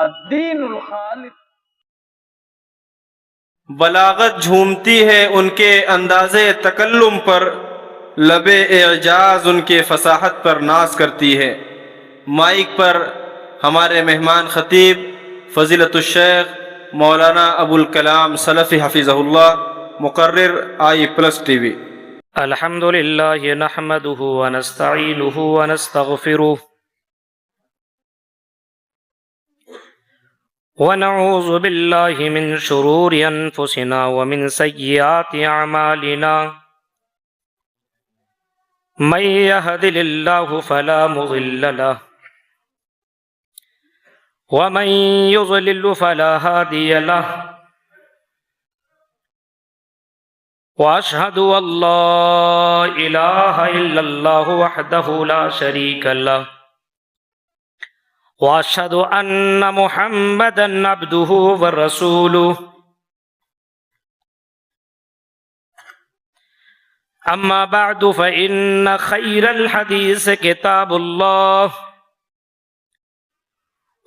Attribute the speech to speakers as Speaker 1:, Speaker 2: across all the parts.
Speaker 1: الدین الخالص.
Speaker 2: بلاغت جھومتی ہے ان کے انداز تکلم پر، لب اعجاز ان کے فصاحت پر ناز کرتی ہے۔ مائک پر ہمارے مہمان خطیب فضیلت الشیخ مولانا ابو الکلام سلفی حفظہ اللہ، مقرر آئی پلس ٹی وی۔
Speaker 3: الحمد للہ نحمده ونستعینه ونستغفره ونعوذ باللہ من شرور انفسنا ومن سیئات اعمالنا من يهد اللہ فلا مضل له ومن يضلل فلا هادی له واشهد ان لا الہ الا اللہ وحدہ لا شریک له واشهد ان محمدا عبده ورسوله اما بعد فان خیر الحدیث کتاب اللہ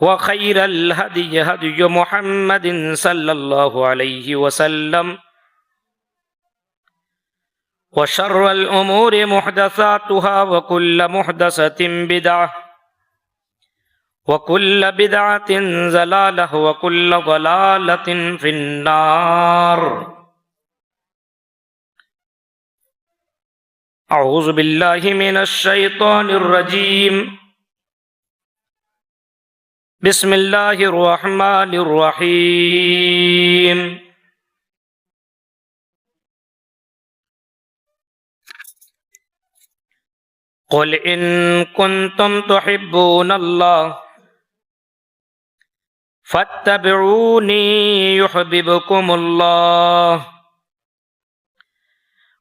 Speaker 3: وخیر الہدی ہدی محمد صلی اللہ علیہ وسلم وشر الامور محدثاتها وكل محدثة بدعة وكل بدعة ضلالة وكل ضلالة في النار۔ اعوذ باللہ من الشیطان الرجیم، بسم اللہ الرحمن الرحیم۔ قل ان کنتم تحبون اللہ فاتبعونی یحببکم اللہ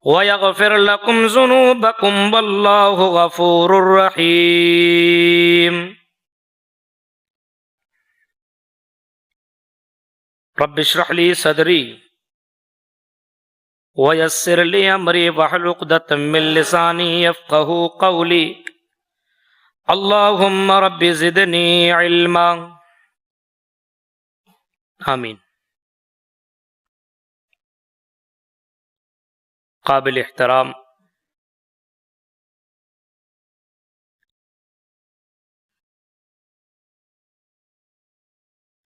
Speaker 3: ویغفر لکم ذنوبکم واللہ غفور رحیم۔ رب اشرح لی صدری ویسر لی امری واحلل عقدۃ من لسانی یفقہوا قولی۔ اللہم رب زدنی علما۔ آمین۔ قابل احترام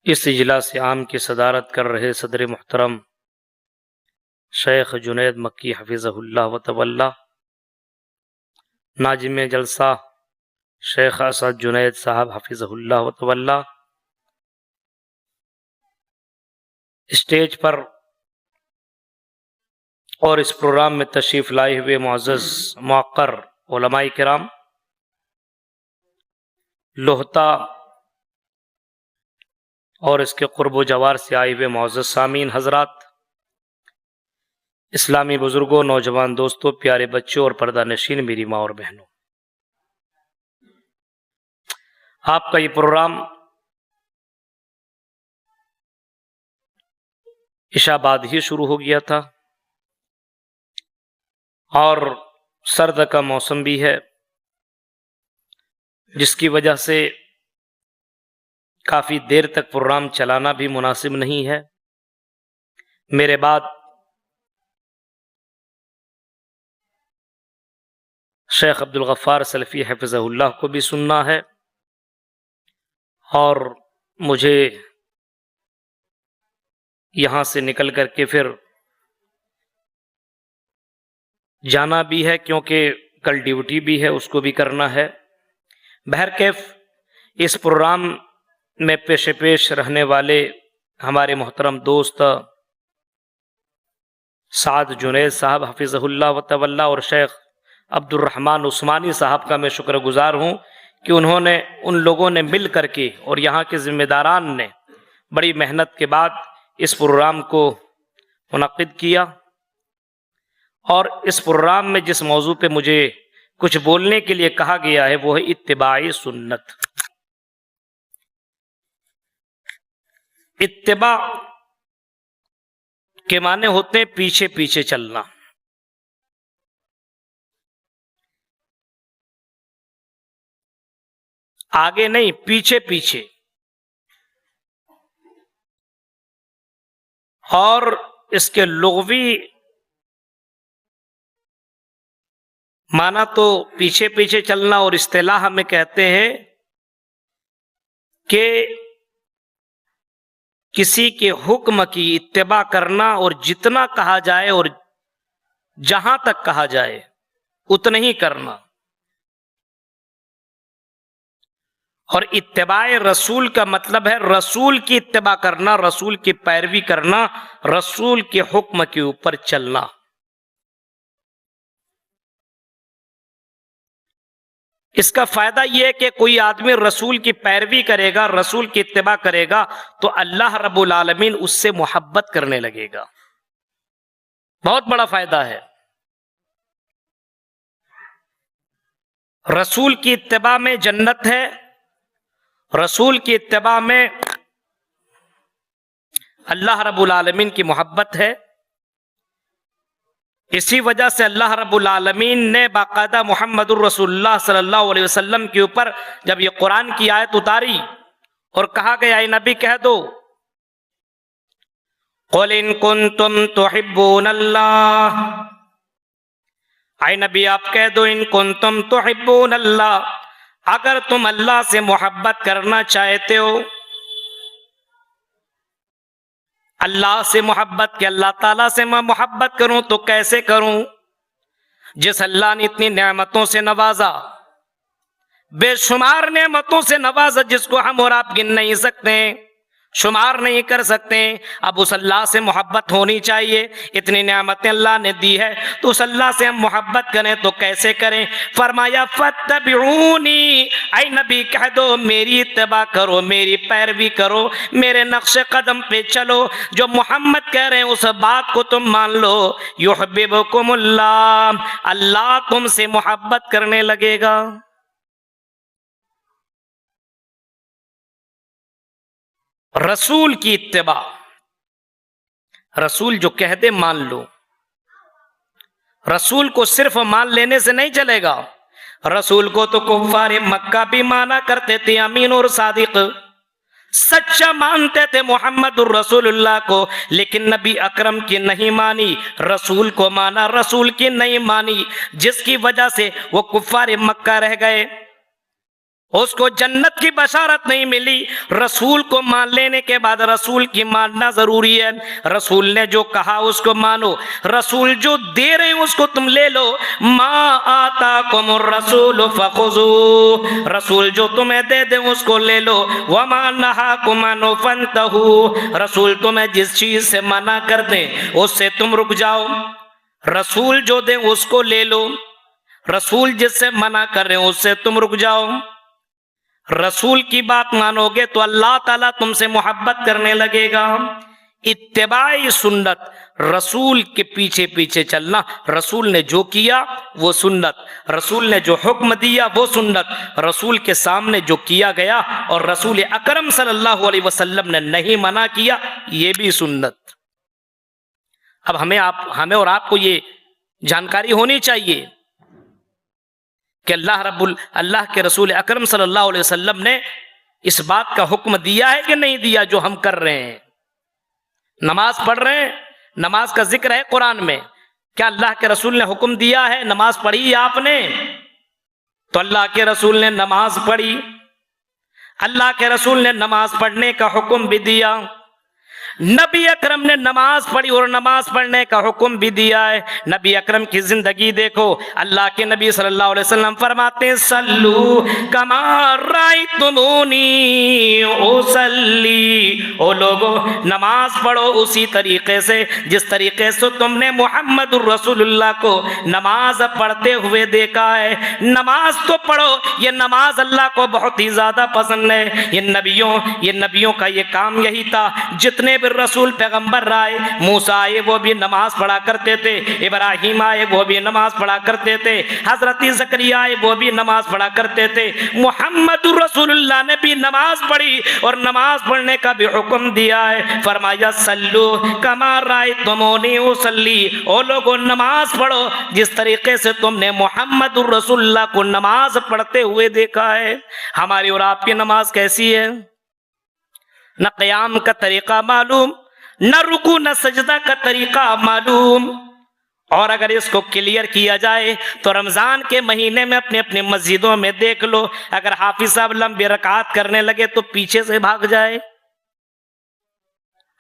Speaker 3: اس اجلاس عام کی صدارت کر رہے صدر محترم شیخ جنید مکی حفظہ اللہ وتولی، ناظم جلسہ شیخ اسد جنید صاحب حفظہ اللہ وتولی، اسٹیج پر اور اس پروگرام میں تشریف لائے ہوئے معزز موقر علماء کرام، لوہتا اور اس کے قرب و جوار سے آئے ہوئے معزز سامعین حضرات، اسلامی بزرگوں، نوجوان دوستوں، پیارے بچوں اور پردہ نشین میری ماں اور بہنوں، آپ کا یہ پروگرام عشاء بعد ہی شروع ہو گیا تھا اور سرد کا موسم بھی ہے، جس کی وجہ سے کافی دیر تک پروگرام چلانا بھی مناسب نہیں ہے۔ میرے بعد شیخ عبد الغفار سلفی حفظہ اللہ کو بھی سننا ہے اور مجھے یہاں سے نکل کر کے پھر جانا بھی ہے، کیونکہ کل ڈیوٹی بھی ہے، اس کو بھی کرنا ہے۔ بہرکیف اس پروگرام میں پیش رہنے والے ہمارے محترم دوست سعد جنید صاحب حفظہ اللہ وتولی اور شیخ عبد الرحمن عثمانی صاحب کا میں شکر گزار ہوں کہ ان لوگوں نے مل کر کے اور یہاں کے ذمہ داران نے بڑی محنت کے بعد اس پروگرام کو منعقد کیا، اور اس پروگرام میں جس موضوع پہ مجھے کچھ بولنے کے لیے کہا گیا ہے وہ ہے اتباع سنت۔ اتباع کے معنی ہوتے ہیں پیچھے پیچھے چلنا۔ آگے نہیں، پیچھے پیچھے۔ اور اس کے لغوی معنی تو پیچھے پیچھے چلنا، اور اصطلاح میں کہتے ہیں کہ کسی کے حکم کی اتباع کرنا، اور جتنا کہا جائے اور جہاں تک کہا جائے اتنا ہی کرنا. اور اتباع رسول کا مطلب ہے رسول کی اتباع کرنا، رسول کی پیروی کرنا، رسول کے حکم کے اوپر چلنا. اس کا فائدہ یہ ہے کہ کوئی آدمی رسول کی پیروی کرے گا، رسول کی اتباع کرے گا، تو اللہ رب العالمین اس سے محبت کرنے لگے گا. بہت بڑا فائدہ ہے. رسول کی اتباع میں جنت ہے، رسول کی اتباع میں اللہ رب العالمین کی محبت ہے. اسی وجہ سے اللہ رب العالمین نے باقاعدہ محمد الرسول اللہ صلی اللہ علیہ وسلم کے اوپر جب یہ قرآن کی آیت اتاری اور کہا گیا اے نبی کہہ دو قُلْ إِن كُنتُمْ تُحِبُّونَ اللَّهَ، اے نبی آپ کہہ دو ان کنتم تحبون اللہ، اگر تم اللہ سے محبت کرنا چاہتے ہو. اللہ سے محبت، کہ اللہ تعالیٰ سے میں محبت کروں تو کیسے کروں؟ جس اللہ نے اتنی نعمتوں سے نوازا، بے شمار نعمتوں سے نوازا، جس کو ہم اور آپ گن نہیں سکتے، شمار نہیں کر سکتے. اب اس اللہ سے محبت ہونی چاہیے. اتنی نعمتیں اللہ نے دی ہے تو اس اللہ سے ہم محبت کریں تو کیسے کریں؟ فرمایا فَاتَّبِعُونِي، اے نبی کہہ دو میری اتباع کرو، میری پیروی کرو، میرے نقش قدم پہ چلو. جو محمد کہہ رہے ہیں اس بات کو تم مان لو. یحببکم اللہ، اللہ تم سے محبت کرنے لگے گا. رسول کی اتباع، رسول جو کہہ دے مان لو. رسول کو صرف مان لینے سے نہیں چلے گا. رسول کو تو کفار مکہ بھی مانا کرتے تھے، امین اور صادق، سچا مانتے تھے محمد الرسول اللہ کو، لیکن نبی اکرم کی نہیں مانی، رسول کو مانا، رسول کی نہیں مانی، جس کی وجہ سے وہ کفار مکہ رہ گئے. اس کو جنت کی بشارت نہیں ملی. رسول کو مان لینے کے بعد رسول کی ماننا ضروری ہے. رسول نے جو کہا اس کو مانو، رسول جو دے رہے ہیں اس کو تم لے لو. ما آتاکم الرسول فخذوہ، رسول جو تمہیں دے دیں اس کو لے لو. وما نہاکم عنہ فانتہوا، رسول تمہیں جس چیز سے منع کر دیں اس سے تم رک جاؤ. رسول جو دیں اس کو لے لو، رسول جس سے منع کر رہے ہیں اس سے تم رک جاؤ. رسول کی بات مانو گے تو اللہ تعالیٰ تم سے محبت کرنے لگے گا. اتباع سنت، رسول کے پیچھے پیچھے چلنا. رسول نے جو کیا وہ سنت، رسول نے جو حکم دیا وہ سنت، رسول کے سامنے جو کیا گیا اور رسول اکرم صلی اللہ علیہ وسلم نے نہیں منع کیا یہ بھی سنت. اب ہمیں اور آپ کو یہ جانکاری ہونی چاہیے کہ اللہ کے رسول اکرم صلی اللہ علیہ وسلم نے اس بات کا حکم دیا ہے کہ نہیں دیا جو ہم کر رہے ہیں. نماز پڑھ رہے ہیں، نماز کا ذکر ہے قرآن میں، کیا اللہ کے رسول نے حکم دیا ہے نماز پڑھی آپ نے؟ تو اللہ کے رسول نے نماز پڑھی، اللہ کے رسول نے نماز پڑھنے کا حکم بھی دیا. نبی اکرم نے نماز پڑھی اور نماز پڑھنے کا حکم بھی دیا ہے. نبی اکرم کی زندگی دیکھو، اللہ کے نبی صلی اللہ علیہ وسلم فرماتے ہیں صلو کما رأیتمونی اصلی، او لوگو نماز پڑھو اسی طریقے سے جس طریقے سے تم نے محمد الرسول اللہ کو نماز پڑھتے ہوئے دیکھا ہے. نماز تو پڑھو، یہ نماز اللہ کو بہت ہی زیادہ پسند ہے. یہ نبیوں کا یہ کام یہی تھا. جتنے بھی رسول پیغمبر آئے، موسیٰ آئے وہ بھی نماز پڑھا کرتے تھے، ابراہیم آئے وہ بھی نماز پڑھا کرتے تھے، حضرت زکریا آئے وہ بھی نماز پڑھا کرتے تھے. محمد رسول اللہ نے بھی نماز پڑھی اور نماز پڑھنے کا بھی حکم دیا ہے. فرمایا صلو کما رأیتمونی اصلی، او لوگوں نماز پڑھو جس طریقے سے تم نے محمد رسول اللہ کو نماز پڑھتے ہوئے دیکھا ہے. ہماری اور آپ کی نماز کیسی ہے؟ نہ قیام کا طریقہ معلوم، نہ رکوع نہ سجدہ کا طریقہ معلوم. اور اگر اس کو کلیئر کیا جائے تو رمضان کے مہینے میں اپنی اپنی مسجدوں میں دیکھ لو، اگر حافظ صاحب لمبی رکعات کرنے لگے تو پیچھے سے بھاگ جائے.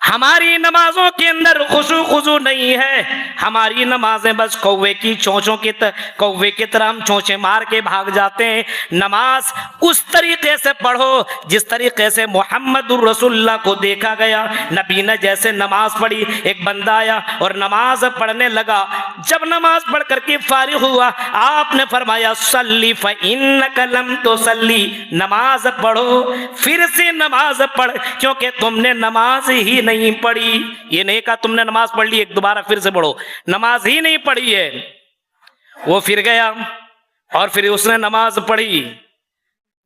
Speaker 3: ہماری نمازوں کے اندر خشوع خضوع نہیں ہے، ہماری نمازیں بس کوے کی چونچوں کی کوے کی طرح ہم چونچیں مار کے بھاگ جاتے ہیں. نماز اس طریقے سے پڑھو جس طریقے سے محمد الرسول اللہ کو دیکھا گیا. نبی نے جیسے نماز پڑھی، ایک بندہ آیا اور نماز پڑھنے لگا. جب نماز پڑھ کر کے فارغ ہوا آپ نے فرمایا صلی فإنک لم تصلی، نماز پڑھو، پھر سے نماز پڑھ کیونکہ تم نے نماز ہی نہیں پڑھی. یہ نہیں کہا تم نے نماز پڑھ لی ایک دوبارہ پھر سے پڑھو، نماز ہی نہیں پڑھی ہے. وہ پھر گیا اور پھر اس نے نماز پڑھی،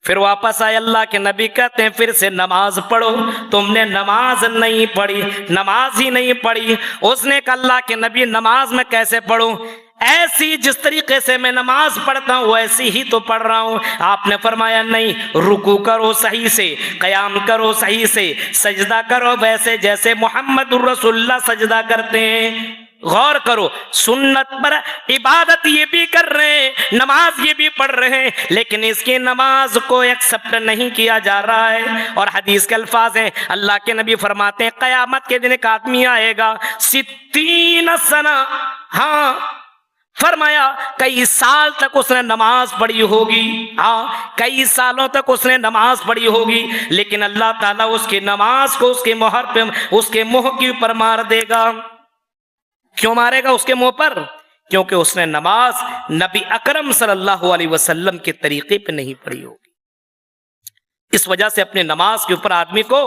Speaker 3: پھر واپس آئے. اللہ کے نبی کہتے ہیں پھر سے نماز پڑھو، تم نے نماز نہیں پڑھی، نماز ہی نہیں پڑھی. اس نے کہا اللہ کے نبی نماز میں کیسے پڑھوں؟ ایسی جس طریقے سے میں نماز پڑھتا ہوں ویسی ہی تو پڑھ رہا ہوں. آپ نے فرمایا نہیں، رکوع کرو صحیح سے، قیام کرو صحیح سے، سجدہ کرو ویسے جیسے محمد الرسول اللہ سجدہ کرتے ہیں. غور کرو، سنت پر عبادت یہ بھی کر رہے ہیں، نماز یہ بھی پڑھ رہے ہیں، لیکن اس کی نماز کو ایکسپٹ نہیں کیا جا رہا ہے. اور حدیث کے الفاظ ہیں، اللہ کے نبی فرماتے ہیں قیامت کے دن ایک آدمی آئے گا 60 سنہ، ہاں فرمایا کئی سال تک اس نے نماز پڑھی ہوگی، ہاں کئی سالوں تک اس نے نماز پڑھی ہوگی، لیکن اللہ تعالیٰ اس کی نماز کو اس کے مہر پہ، اس کے منہ کے اوپر مار دے گا. کیوں مارے گا اس کے منہ پر؟ کیونکہ اس نے نماز نبی اکرم صلی اللہ علیہ وسلم کے طریقے پہ نہیں پڑھی ہوگی. اس وجہ سے اپنے نماز کے اوپر آدمی کو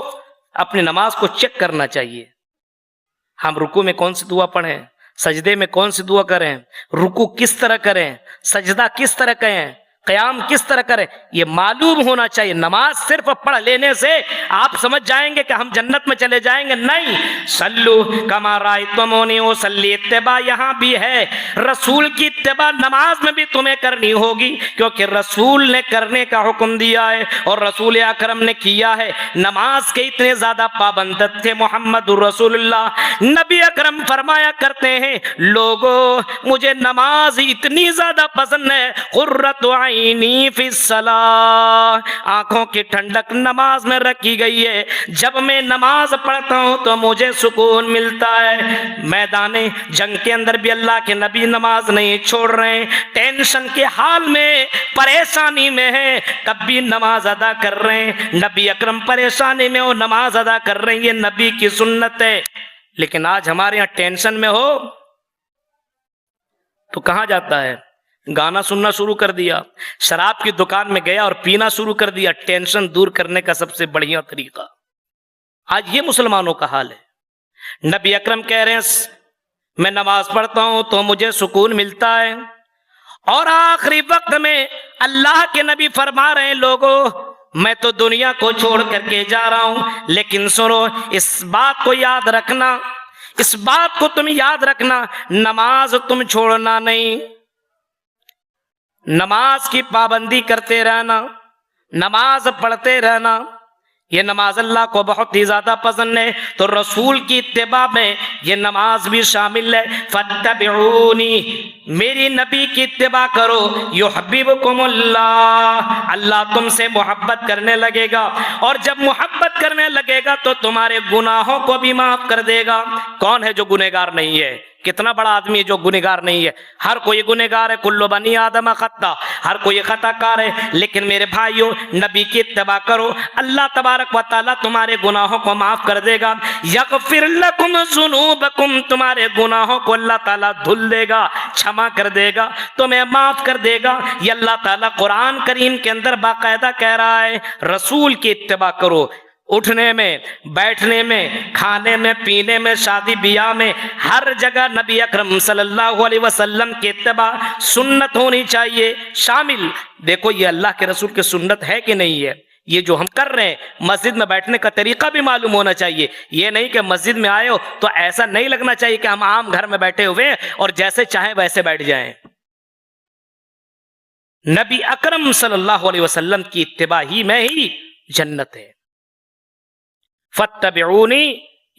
Speaker 3: اپنی نماز کو چیک کرنا چاہیے. ہم رکوع میں کون سی دعا پڑھیں، سجدے میں کون سی دعا کریں، رکوع کس طرح کریں، سجدہ کس طرح کریں، قیام کس طرح کریں، یہ معلوم ہونا چاہیے. نماز صرف پڑھ لینے سے آپ سمجھ جائیں گے کہ ہم جنت میں چلے جائیں گے، نہیں. صلو کما رأیتمونی اصلی، اتباع یہاں بھی ہے. رسول کی اتباع نماز میں بھی تمہیں کرنی ہوگی کیونکہ رسول نے کرنے کا حکم دیا ہے اور رسول اکرم نے کیا ہے. نماز کے اتنے زیادہ پابند تھے محمد رسول اللہ. نبی اکرم فرمایا کرتے ہیں لوگوں مجھے نماز اتنی زیادہ پسند ہے، قرۃ عینی فی الصلاۃ، آنکھوں کی ٹھنڈک نماز میں رکھی گئی ہے. جب میں نماز پڑھتا ہوں تو مجھے سکون ملتا ہے. میدان جنگ کے اندر بھی اللہ کے نبی نماز نہیں چھوڑ رہے ہیں، ٹینشن کے حال میں، پریشانی میں ہیں، تب بھی نماز ادا کر رہے ہیں. نبی اکرم پریشانی میں ہو نماز ادا کر رہے ہیں، یہ نبی کی سنت ہے. لیکن آج ہمارے یہاں ٹینشن میں ہو تو کہاں جاتا ہے؟ گانا سننا شروع کر دیا، شراب کی دکان میں گیا اور پینا شروع کر دیا. ٹینشن دور کرنے کا سب سے بڑھیا طریقہ. آج یہ مسلمانوں کا حال ہے. نبی اکرم کہہ رہے ہیں میں نماز پڑھتا ہوں تو مجھے سکون ملتا ہے. اور آخری وقت میں اللہ کے نبی فرما رہے ہیں لوگوں میں تو دنیا کو چھوڑ کر کے جا رہا ہوں، لیکن سنو اس بات کو یاد رکھنا، اس بات کو تم یاد رکھنا، نماز تم چھوڑنا نہیں. نماز کی پابندی کرتے رہنا، نماز پڑھتے رہنا. یہ نماز اللہ کو بہت ہی زیادہ پسند ہے تو رسول کی اتباع میں یہ نماز بھی شامل ہے. فاتبعونی، میری نبی کی اتباع کرو، یحببکم اللہ، اللہ تم سے محبت کرنے لگے گا. اور جب محبت کرنے لگے گا تو تمہارے گناہوں کو بھی معاف کر دے گا. کون ہے جو گنہگار نہیں ہے؟ کتنا بڑا آدمی ہے جو گنہگار نہیں ہے؟ ہر کوئی گنہگار ہے. کل بنی آدم خطا، ہر کوئی خطا کار ہے. لیکن میرے بھائیوں نبی کی اتباع کرو، اللہ تبارک و تعالیٰ تمہارے گناہوں کو معاف کر دے گا. یغفر لکم ذنوبکم، تمہارے گناہوں کو اللہ تعالیٰ دھل دے گا، چھما کر دے گا، تمہیں معاف کر دے گا. یہ اللہ تعالیٰ قرآن کریم کے اندر باقاعدہ کہہ رہا ہے رسول کی اتباع کرو. اٹھنے میں، بیٹھنے میں، کھانے میں، پینے میں، شادی بیاہ میں، ہر جگہ نبی اکرم صلی اللہ علیہ وسلم کی اتباع سنت ہونی چاہیے شامل. دیکھو یہ اللہ کے رسول کی سنت ہے کہ نہیں ہے؟ یہ جو ہم کر رہے ہیں، مسجد میں بیٹھنے کا طریقہ بھی معلوم ہونا چاہیے. یہ نہیں کہ مسجد میں آئے ہو تو ایسا نہیں لگنا چاہیے کہ ہم عام گھر میں بیٹھے ہوئے ہیں اور جیسے چاہیں ویسے بیٹھ جائیں. نبی اکرم صلی اللہ علیہ وسلم کی اتباع ہی میں ہی جنت ہے. فاتبعونی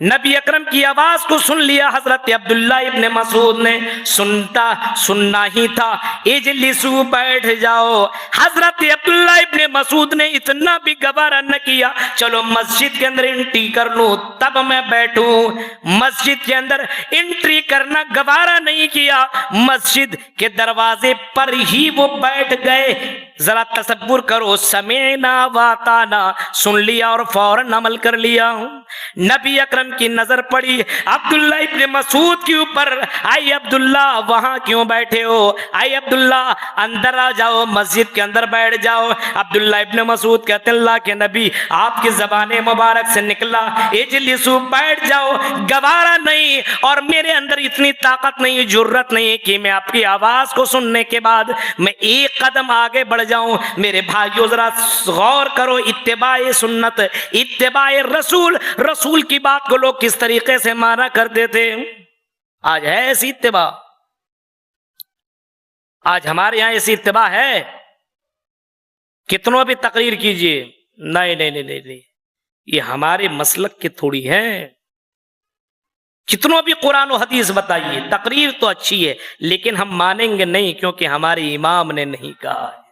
Speaker 3: نبی اکرم کی آواز کو سن لیا حضرت عبداللہ ابن مسعود نے، سننا ہی تھا، اجلسو بیٹھ جاؤ۔ حضرت عبداللہ ابن مسعود نے اتنا بھی گوارا نہ کیا چلو مسجد کے اندر انٹری کر لوں تب میں بیٹھوں، مسجد کے اندر انٹری کرنا گوارا نہیں کیا، مسجد کے دروازے پر ہی وہ بیٹھ گئے۔ ذرا تصور کرو، سمعنا واتانا، سن لیا اور فوراً عمل کر لیا۔ نبی اکرم کی نظر پڑی عبداللہ ابن مسعود کے اوپر، آئی عبداللہ وہاں کیوں بیٹھے ہو، آئی عبداللہ اندر آ جاؤ، مسجد کے اندر بیٹھ جاؤ۔ عبداللہ ابن مسعود کہتے ہیں اللہ کے نبی آپ کی زبان مبارک سے نکلا اجلسو بیٹھ جاؤ، گوارا نہیں، اور میرے اندر اتنی طاقت نہیں، جرت نہیں کہ میں آپ کی آواز کو سننے کے بعد میں ایک قدم آگے بڑھ جاؤں۔ میرے بھائیو ذرا غور کرو، اتباع سنت، اتباع رسول، رسول کی بات کو لوگ کس طریقے سے مانا کرتے تھے۔ آج ہے ایسی اتباع؟ آج ہمارے یہاں ایسی اتباع ہے؟ کتنوں بھی تقریر کیجئے، نہیں نہیں نہیں نہیں، یہ ہمارے مسلک کے تھوڑی ہیں۔ کتنوں بھی قرآن و حدیث بتائیے، تقریر تو اچھی ہے لیکن ہم مانیں گے نہیں، کیونکہ ہمارے امام نے نہیں کہا ہے۔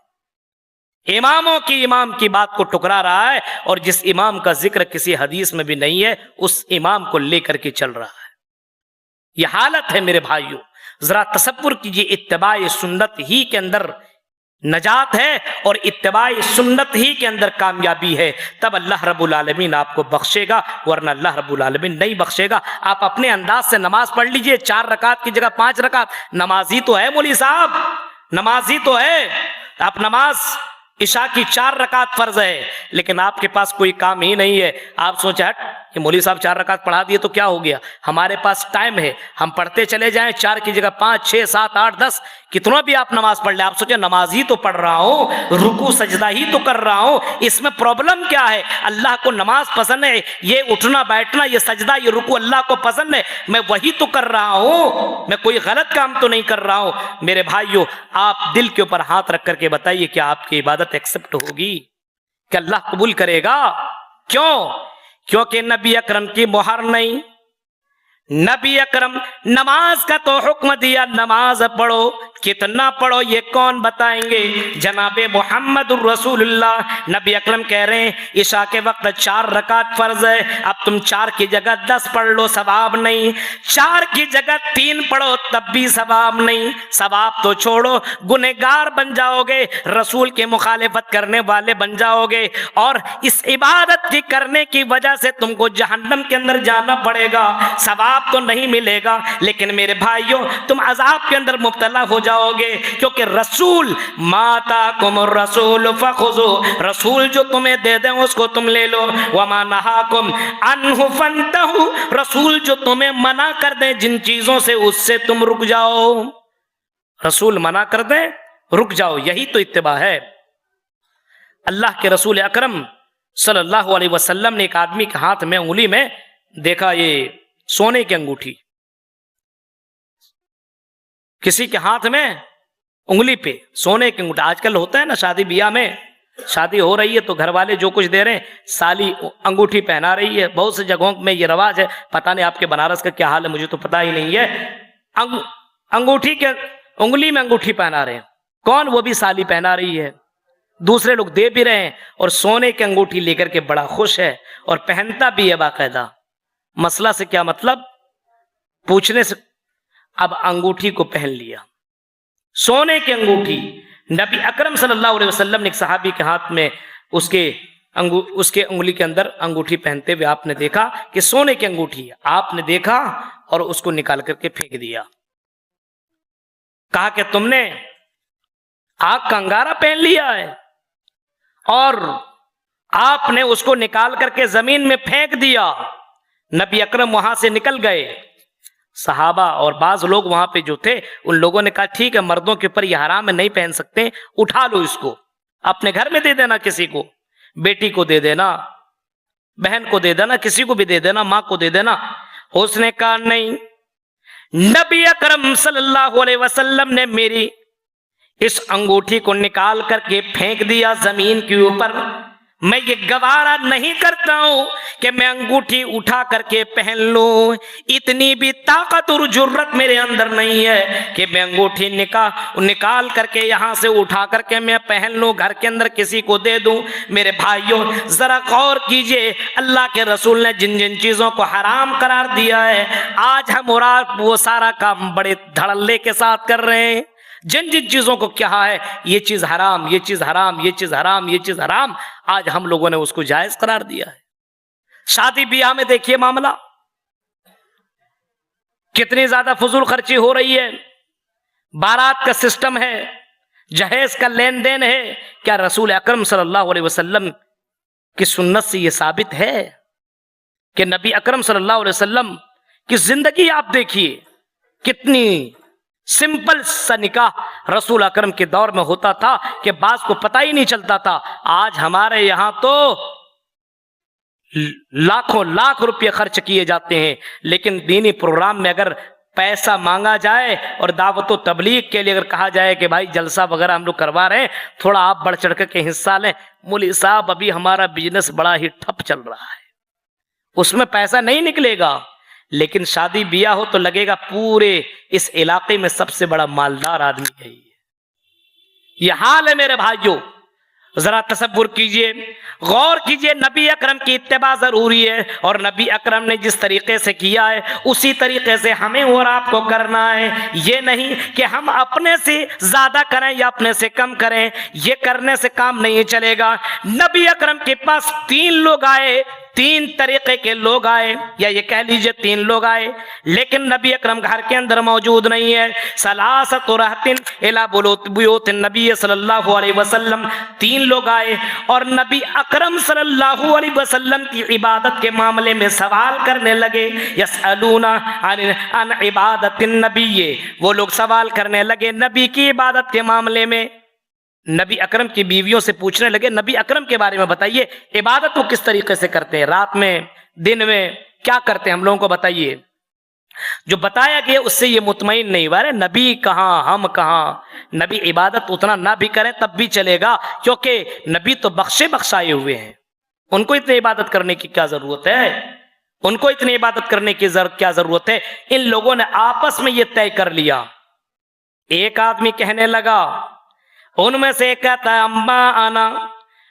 Speaker 3: اماموں کی امام کی بات کو ٹکرا رہا ہے، اور جس امام کا ذکر کسی حدیث میں بھی نہیں ہے اس امام کو لے کر کے چل رہا ہے۔ یہ حالت ہے میرے بھائیوں۔ ذرا تصور کیجئے، اتباع سنت ہی کے اندر نجات ہے اور اتباع سنت ہی کے اندر کامیابی ہے، تب اللہ رب العالمین آپ کو بخشے گا، ورنہ اللہ رب العالمین نہیں بخشے گا۔ آپ اپنے انداز سے نماز پڑھ لیجئے، 4 رکعت کی جگہ 5 رکعت، نمازی تو ہے مولوی صاحب، نمازی تو ہے۔ آپ نماز عشاء کی 4 رکعت فرض ہے لیکن آپ کے پاس کوئی کام ہی نہیں ہے، آپ سوچے ہٹ کہ مولوی صاحب 4 رکعت پڑھا دیے تو کیا ہو گیا، ہمارے پاس ٹائم ہے، ہم پڑھتے چلے جائیں، 4 کی جگہ 5 6 7 8 10 کتنا بھی آپ نماز پڑھ لیں۔ آپ سوچے نماز ہی تو پڑھ رہا ہوں، رکوع سجدہ ہی تو کر رہا ہوں، اس میں پرابلم کیا ہے؟ اللہ کو نماز پسند ہے، یہ اٹھنا بیٹھنا، یہ سجدہ، یہ رکوع اللہ کو پسند ہے، میں وہی تو کر رہا ہوں، میں کوئی غلط کام تو نہیں کر رہا ہوں۔ میرے بھائیو، آپ دل کے اوپر ہاتھ رکھ کر کے بتائیے کیا آپ کی عبادت ایکسپٹ ہوگی؟ کہ اللہ قبول کرے گا؟ کیوں؟ کیونکہ نبی اکرم کی مہر نہیں۔ نبی اکرم نماز کا تو حکم دیا، نماز پڑھو، کتنا پڑھو یہ کون بتائیں گے؟ جناب محمد الرسول اللہ نبی اکرم کہہ رہے ہیں عشاء کے وقت 4 رکعت فرض ہے، اب تم 4 کی جگہ 10 پڑھ لو، ثواب نہیں، 4 کی جگہ 3 پڑھو تب بھی ثواب نہیں، ثواب تو چھوڑو، گنہگار بن جاؤ گے، رسول کے مخالفت کرنے والے بن جاؤ گے، اور اس عبادت کی کرنے کی وجہ سے تم کو جہنم کے اندر جانا پڑے گا، ثواب تو نہیں ملے گا، لیکن میرے بھائیوں تم عذاب کے اندر مبتلا ہو جاؤ گے، کیونکہ رسول ما آتاکم الرسول فخذوا، رسول جو تمہیں دے دیں اس کو تم لے لو، وما نہاکم عنہ فانتہوا، رسول جو تمہیں منع کر دیں جن چیزوں سے اس سے تم رک جاؤ، رسول منع کر دیں رک جاؤ، یہی تو اتباع ہے۔ اللہ کے رسول اکرم صلی اللہ علیہ وسلم نے ایک آدمی کے ہاتھ میں انگلی میں دیکھا یہ سونے کی انگوٹھی، کسی کے ہاتھ میں انگلی پہ سونے کی انگوٹھی۔ آج کل ہوتا ہے نا شادی بیاہ میں، شادی ہو رہی ہے تو گھر والے جو کچھ دے رہے ہیں، سالی انگوٹھی پہنا رہی ہے، بہت سے جگہوں میں یہ رواج ہے، پتہ نہیں آپ کے بنارس کا کیا حال ہے، مجھے تو پتہ ہی نہیں ہے۔ انگوٹھی کے انگلی میں انگوٹھی پہنا رہے ہیں، کون؟ وہ بھی سالی پہنا رہی ہے، دوسرے لوگ دے بھی رہے ہیں، اور سونے کی انگوٹھی لے کر کے بڑا خوش ہے اور پہنتا بھی ہے باقاعدہ۔ مسئلہ سے کیا مطلب؟ پوچھنے سے اب انگوٹھی کو پہن لیا، سونے کی انگوٹھی۔ نبی اکرم صلی اللہ علیہ وسلم نے ایک صحابی کے ہاتھ میں اس کے انگلی کے اندر انگوٹھی پہنتے ہوئے آپ نے دیکھا کہ سونے کی انگوٹھی ہے، آپ نے دیکھا اور اس کو نکال کر کے پھینک دیا، کہا کہ تم نے آگ کا انگارہ پہن لیا ہے، اور آپ نے اس کو نکال کر کے زمین میں پھینک دیا۔ نبی اکرم وہاں سے نکل گئے، صحابہ اور بعض لوگ وہاں پہ جو تھے ان لوگوں نے کہا ٹھیک ہے، مردوں کے اوپر یہ حرام ہے، نہیں پہن سکتے، اٹھا لو اس کو، اپنے گھر میں دے دینا، کسی کو، بیٹی کو دے دینا، بہن کو دے دینا، کسی کو بھی دے دینا، ماں کو دے دینا۔ اس نے کہا نہیں، نبی اکرم صلی اللہ علیہ وسلم نے میری اس انگوٹھی کو نکال کر کے پھینک دیا زمین کے اوپر، میں یہ گوارا نہیں کرتا ہوں کہ میں انگوٹھی اٹھا کر کے پہن لوں، اتنی بھی طاقت اور جرت میرے اندر نہیں ہے کہ میں انگوٹھی نکال کر کے یہاں سے اٹھا کر کے میں پہن لوں، گھر کے اندر کسی کو دے دوں۔ میرے بھائیوں ذرا غور کیجئے، اللہ کے رسول نے جن جن چیزوں کو حرام قرار دیا ہے، آج ہم اور آپ وہ سارا کام بڑے دھڑلے کے ساتھ کر رہے ہیں۔ جن جن چیزوں کو کہا ہے یہ چیز حرام، یہ چیز حرام، یہ چیز حرام، یہ چیز حرام، آج ہم لوگوں نے اس کو جائز قرار دیا ہے۔ شادی بیاہ میں دیکھیے معاملہ کتنی زیادہ فضول خرچی ہو رہی ہے، بارات کا سسٹم ہے، جہیز کا لین دین ہے۔ کیا رسول اکرم صلی اللہ علیہ وسلم کی سنت سے یہ ثابت ہے کہ نبی اکرم صلی اللہ علیہ وسلم کی زندگی آپ دیکھیے، کتنی سمپل سا نکاح رسول اکرم کے دور میں ہوتا تھا کہ بعض کو پتہ ہی نہیں چلتا تھا۔ آج ہمارے یہاں تو لاکھوں لاکھ روپے خرچ کیے جاتے ہیں، لیکن دینی پروگرام میں اگر پیسہ مانگا جائے اور دعوت و تبلیغ کے لیے اگر کہا جائے کہ بھائی جلسہ وغیرہ ہم لوگ کروا رہے ہیں، تھوڑا آپ بڑھ چڑھ کر کے حصہ لیں، مولوی صاحب ابھی ہمارا بزنس بڑا ہی ٹھپ چل رہا ہے، اس میں پیسہ نہیں نکلے گا۔ لیکن شادی بیاہ ہو تو لگے گا پورے اس علاقے میں سب سے بڑا مالدار آدمی ہے یہ حال ہے میرے بھائیوں۔ ذرا تصور کیجئے، غور کیجئے، نبی اکرم کی اتباع ضروری ہے، اور نبی اکرم نے جس طریقے سے کیا ہے اسی طریقے سے ہمیں اور آپ کو کرنا ہے۔ یہ نہیں کہ ہم اپنے سے زیادہ کریں یا اپنے سے کم کریں، یہ کرنے سے کام نہیں چلے گا۔ نبی اکرم کے پاس 3 لوگ آئے، 3 طریقے کے لوگ آئے، یا یہ کہہ لیجئے 3 لوگ آئے، لیکن نبی اکرم گھر کے اندر موجود نہیں ہے۔ ثلاثۃ رہط الی بیوت النبی صلی اللہ علیہ وسلم، 3 لوگ آئے اور نبی اکرم صلی اللہ علیہ وسلم کی عبادت کے معاملے میں سوال کرنے لگے۔ یسألون عن عبادت النبی، وہ لوگ سوال کرنے لگے نبی کی عبادت کے معاملے میں۔ نبی اکرم کی بیویوں سے پوچھنے لگے نبی اکرم کے بارے میں بتائیے، عبادت کو کس طریقے سے کرتے ہیں، رات میں، دن میں، کیا کرتے ہیں ہم لوگوں کو بتائیے۔ جو بتایا گیا اس سے یہ مطمئن نہیں ہوا، نبی کہاں ہم کہاں۔ نبی عبادت اتنا نہ بھی کریں تب بھی چلے گا، کیونکہ نبی تو بخشائے ہوئے ہیں، ان کو اتنی عبادت کرنے کی کیا ضرورت ہے، ان کو اتنی عبادت کرنے کی کیا ضرورت ہے۔ ان لوگوں نے آپس میں یہ طے کر لیا۔ ایک آدمی کہنے لگا، ان میں سے کہتا ہے اما انا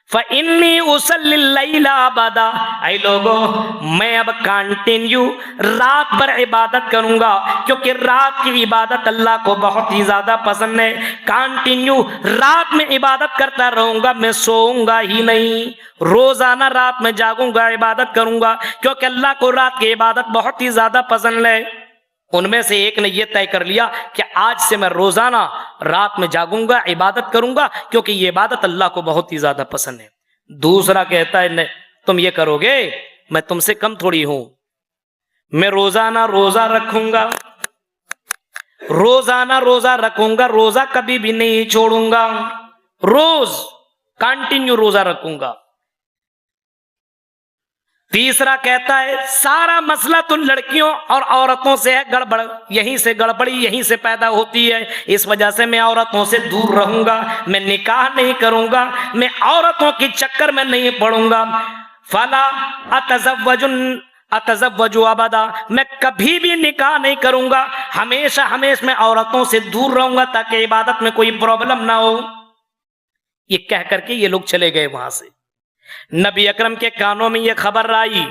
Speaker 3: فانی اصلی اللیل ابدا، اے لوگوں میں اب کانٹینیو رات بھر عبادت کروں گا، کیونکہ رات کی عبادت اللہ کو بہت ہی زیادہ پسند ہے۔ کانٹینیو رات میں عبادت کرتا رہوں گا، میں سوؤں گا ہی نہیں، روزانہ رات میں جاگوں گا، عبادت کروں گا، کیونکہ اللہ کو رات کی عبادت بہت ہی زیادہ پسند ہے۔ ان میں سے ایک نے یہ طے کر لیا کہ آج سے میں روزانہ رات میں جاگوں گا، عبادت کروں گا، کیونکہ یہ عبادت اللہ کو بہت ہی زیادہ پسند ہے۔ دوسرا کہتا ہے تم یہ کرو گے، میں تم سے کم تھوڑی ہوں، میں روزانہ روزہ رکھوں گا، روزانہ روزہ رکھوں گا، روزہ کبھی بھی نہیں چھوڑوں گا، روز کنٹینیو روزہ رکھوں گا۔ تیسرا کہتا ہے سارا مسئلہ تو لڑکیوں اور عورتوں سے ہے، گڑبڑ یہیں سے گڑبڑی یہیں سے پیدا ہوتی ہے، اس وجہ سے میں عورتوں سے دور رہوں گا، میں نکاح نہیں کروں گا، میں عورتوں کی چکر میں نہیں پڑوں گا۔ فلا اتزوج ابدا، میں کبھی بھی نکاح نہیں کروں گا، ہمیشہ میں عورتوں سے دور رہوں گا تاکہ عبادت میں کوئی پرابلم نہ ہو۔ یہ کہہ کر کے یہ لوگ چلے گئے وہاں سے۔ نبی اکرم کے کانوں میں یہ خبر آئی،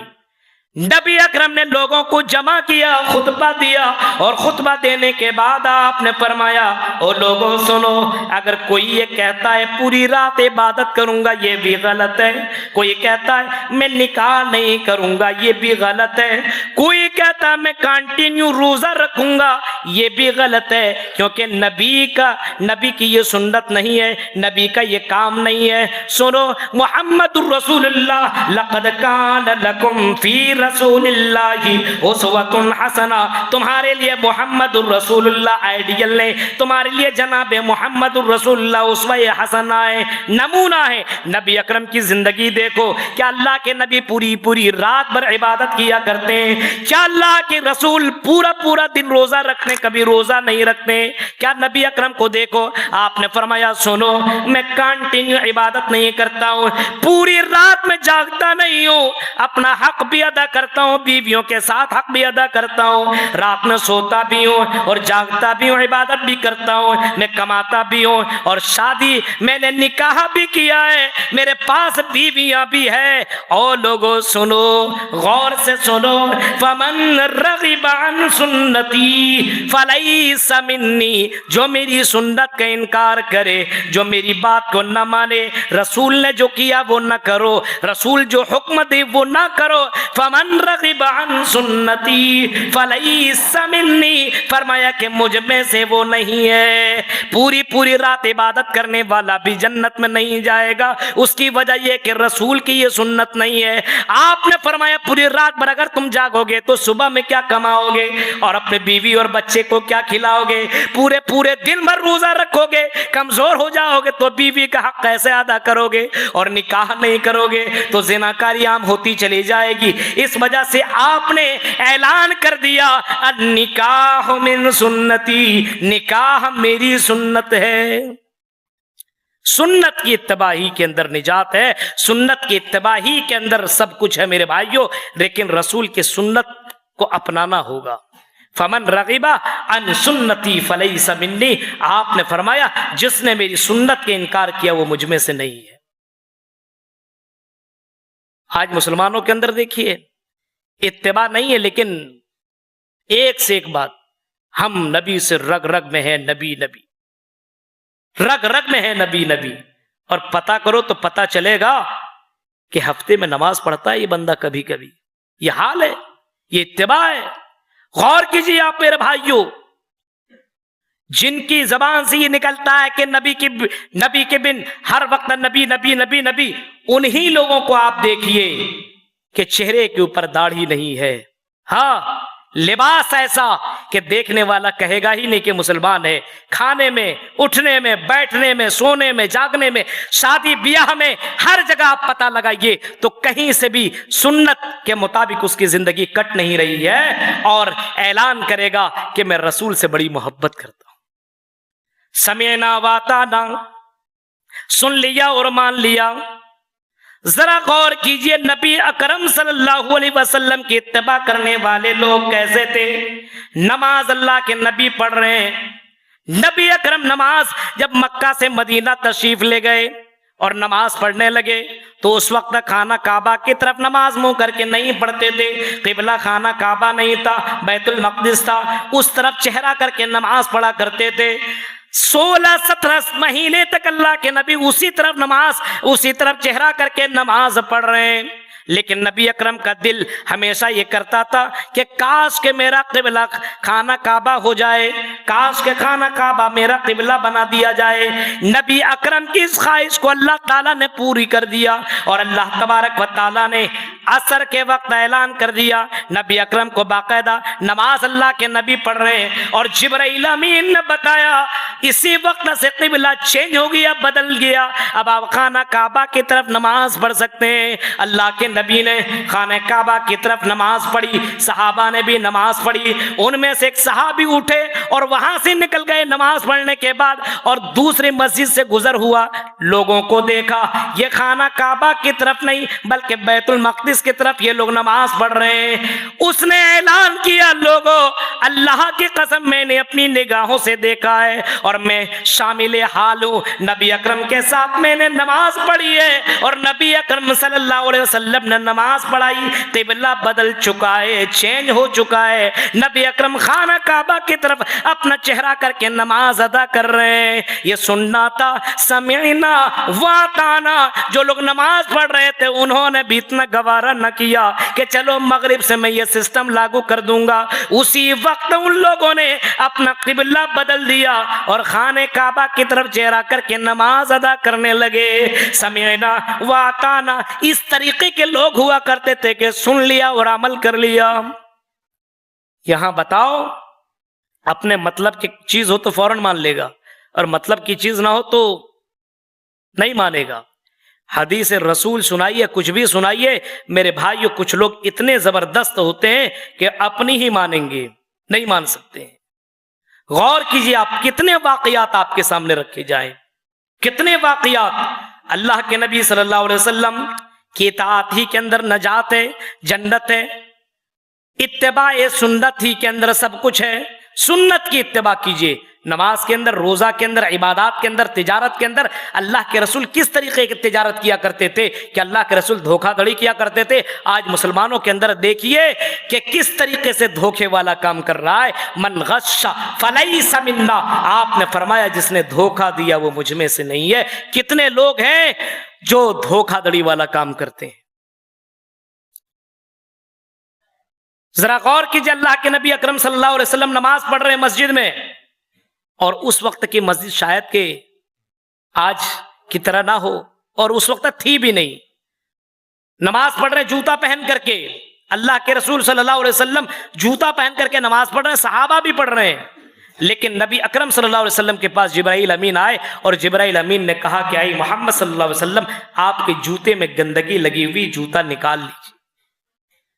Speaker 3: نبی اکرم نے لوگوں کو جمع کیا، خطبہ دیا، اور خطبہ دینے کے بعد آپ نے فرمایا او لوگوں سنو، اگر کوئی یہ کہتا ہے پوری رات عبادت کروں گا یہ بھی غلط ہے، کوئی کہتا ہے میں نکاح نہیں کروں گا یہ بھی غلط ہے، کوئی کہتا ہے میں کنٹینیو روزہ رکھوں گا یہ بھی غلط ہے، کیونکہ نبی کی یہ سنت نہیں ہے، نبی کا یہ کام نہیں ہے۔ سنو، محمد الرسول اللہ لقد کان لکم فی رسول اللہ اسوۃ حسنہ، تمہارے لیے محمد الرسول اللہ آئیڈیل ہے، تمہارے لیے جناب محمد الرسول اللہ اسوہ حسنہ ہے، نمونہ ہے۔ نبی اکرم کی زندگی دیکھو، کیا اللہ کے نبی پوری رات بھر عبادت کیا کرتے ہیں؟ کیا اللہ کے رسول پورا دن روزہ رکھنے میں کبھی روزہ نہیں رکھتے. کیا نبی اکرم کو دیکھو, آپ نے فرمایا سنو میں کنٹینیو عبادت نہیں کرتا ہوں, پوری رات میں جاگتا نہیں ہوں, اپنا حق بھی ادا کرتا ہوں, بیویوں کے ساتھ حق بھی ادا کرتا ہوں, رات میں سوتا بھی ہوں اور جاگتا بھی ہوں, عبادت بھی کرتا ہوں, میں کماتا بھی ہوں, اور شادی میں نے نکاح بھی کیا ہے, میرے پاس بیویاں بھی ہے. اور لوگوں سنو, غور سے سنو, فمن رغب عن سنتی فلیس منی, جو میری سنت کا انکار کرے, جو میری بات کو نہ مانے, رسول نے جو کیا وہ نہ کرو, رسول جو حکم دے وہ نہ کرو. فمن رغب عن سنتی فلیس منی, فرمایا کہ مجھ میں سے وہ نہیں ہے. پوری رات عبادت کرنے والا بھی جنت میں نہیں جائے گا, اس کی وجہ یہ کہ رسول کی یہ سنت نہیں ہے. آپ نے فرمایا پوری رات بھر اگر تم جاگو گے تو صبح میں کیا کماؤ گے, اور اپنے بیوی اور بچے کو کیا کھلاؤ گے, پورے دن بھر روزہ رکھو گے, کمزور ہو جاؤ گے تو بیوی کا حق کیسے ادا کرو گے, اور نکاح نہیں کرو گے تو زناکاری عام ہوتی چلی جائے گی. اس وجہ سے آپ نے اعلان کر دیا النکاح من سنتی, نکاح میری سنت ہے. سنت کی اتباع ہی کے اندر نجات ہے, سنت کی اتباع ہی کے اندر سب کچھ ہے میرے بھائیوں, لیکن رسول کی سنت کو اپنانا ہوگا. فمن رغب عن سنتی فلیس منی, آپ نے فرمایا جس نے میری سنت کے انکار کیا وہ مجھ میں سے نہیں ہے. آج مسلمانوں کے اندر دیکھیے اتباع نہیں ہے, لیکن ایک سے ایک بات, ہم نبی سے رگ رگ میں ہیں, نبی نبی رگ رگ میں ہے نبی نبی. اور پتہ کرو تو پتہ چلے گا کہ ہفتے میں نماز پڑھتا ہے یہ بندہ کبھی کبھی. یہ حال ہے, یہ اتباع ہے. غور کیجیے آپ میرے بھائیوں, جن کی زبان سے یہ نکلتا ہے کہ نبی کے بن ہر وقت نبی نبی نبی نبی, انہی لوگوں کو آپ دیکھیے کہ چہرے کے اوپر داڑھی نہیں ہے, ہاں لباس ایسا کہ دیکھنے والا کہے گا ہی نہیں کہ مسلمان ہے. کھانے میں, اٹھنے میں, بیٹھنے میں, سونے میں, جاگنے میں, شادی بیاہ میں, ہر جگہ آپ پتہ لگائیے تو کہیں سے بھی سنت کے مطابق اس کی زندگی کٹ نہیں رہی ہے, اور اعلان کرے گا کہ میں رسول سے بڑی محبت کرتا ہوں. سمعنا واطعنا, سن لیا اور مان لیا. ذرا غور کیجئے نبی اکرم صلی اللہ علیہ وسلم کی اتباع کرنے والے لوگ کیسے تھے. نماز اللہ کے نبی پڑھ رہے ہیں, نبی اکرم نماز جب مکہ سے مدینہ تشریف لے گئے اور نماز پڑھنے لگے تو اس وقت خانہ کعبہ کی طرف نماز منہ کر کے نہیں پڑھتے تھے. قبلہ خانہ کعبہ نہیں تھا, بیت المقدس تھا, اس طرف چہرہ کر کے نماز پڑھا کرتے تھے. 16-17 مہینے تک اللہ کے نبی اسی طرف چہرہ کر کے نماز پڑھ رہے ہیں. لیکن نبی اکرم کا دل ہمیشہ یہ کرتا تھا کہ کاش کہ میرا قبلہ خانہ کعبہ ہو جائے, کاش کہ خانہ کعبہ میرا قبلہ بنا دیا جائے. نبی اکرم کی اس خواہش کو اللہ تعالیٰ نے پوری کر دیا, اور اللہ تبارک و تعالیٰ نے عصر کے وقت اعلان کر دیا. نبی اکرم کو باقاعدہ نماز اللہ کے نبی پڑھ رہے ہیں, اور جبرائیل امین نے بتایا اسی وقت سے قبلہ چینج ہو گیا, بدل گیا, اب آپ خانہ کعبہ کی طرف نماز پڑھ سکتے ہیں. اللہ کے نبی نے خانہ کعبہ کی طرف نماز پڑھی, صحابہ نے بھی نماز پڑھی. ان میں سے ایک صحابی اٹھے اور وہاں سے نکل گئے نماز پڑھنے کے بعد, اور دوسری مسجد سے گزر ہوا, لوگوں کو دیکھا یہ خانہ کعبہ کی طرف نہیں بلکہ بیت المقدس کی طرف یہ لوگ نماز پڑھ رہے ہیں. اس نے اعلان کیا لوگوں اللہ کی قسم میں نے اپنی نگاہوں سے دیکھا ہے اور میں شامل حال ہوں, نبی اکرم کے ساتھ میں نے نماز پڑھی ہے, اور نبی اکرم صلی اللہ علیہ وسلم نے نماز پڑھائی, قبلہ بدل چکا ہے, چینج ہو چکا ہے. نبی اکرم خانہ کعبہ کی طرف اپنا چہرہ کر کے نماز ادا کر رہے ہیں. یہ سننا تھا, سمعنا واطعنا. جو لوگ نماز پڑھ رہے تھے انہوں نے بھی اتنا گوارا نہ کیا کہ چلو مغرب سے میں یہ سسٹم لاگو کر دوں گا. اسی وقت ان لوگوں نے اپنا قبلہ بدل دیا اور خانہ کعبہ کی طرف چہرہ کر کے نماز ادا کرنے لگے. سمعنا واطعنا, اس طریقے کے لوگ ہوا کرتے تھے کہ سن لیا اور عمل کر لیا. یہاں بتاؤ اپنے مطلب کی چیز ہو تو فوراً مان لے گا, اور مطلب کی چیز نہ ہو تو نہیں مانے گا. حدیث رسول سنائیے, کچھ بھی سنائیے میرے بھائیو, کچھ لوگ اتنے زبردست ہوتے ہیں کہ اپنی ہی مانیں گے, نہیں مان سکتے ہیں. غور کیجیے آپ، کتنے واقعات آپ کے سامنے رکھے جائیں، کتنے واقعات۔ اللہ کے نبی صلی اللہ علیہ وسلم کی اطاعت ہی کے اندر نجات ہے، جنت ہے، اتباع سنت ہی کے اندر سب کچھ ہے۔ سنت کی اتباع کیجیے، نماز کے اندر، روزہ کے اندر، عبادات کے اندر، تجارت کے اندر۔ اللہ کے رسول کس طریقے کی تجارت کیا کرتے تھے کہ اللہ کے رسول دھوکہ دھڑی کیا کرتے تھے؟ آج مسلمانوں کے اندر دیکھیے کہ کس طریقے سے دھوکے والا کام کر رہا ہے۔ من غش فلیس منا، آپ نے فرمایا جس نے دھوکہ دیا وہ مجھ میں سے نہیں ہے۔ کتنے لوگ ہیں جو دھوکہ دھڑی والا کام کرتے ہیں؟ ذرا غور کیجیے، اللہ کے نبی اکرم صلی اللہ علیہ وسلم نماز پڑھ رہے ہیں مسجد میں، اور اس وقت کی مسجد شاید کہ آج کی طرح نہ ہو، اور اس وقت تھی بھی نہیں۔ نماز پڑھ رہے جوتا پہن کر کے، اللہ کے رسول صلی اللہ علیہ وسلم جوتا پہن کر کے نماز پڑھ رہے ہیں، صحابہ بھی پڑھ رہے ہیں، لیکن نبی اکرم صلی اللہ علیہ وسلم کے پاس جبرائیل امین آئے، اور جبرائیل امین نے کہا کہ اے محمد صلی اللہ علیہ وسلم، آپ کے جوتے میں گندگی لگی ہوئی، جوتا نکال لیجیے۔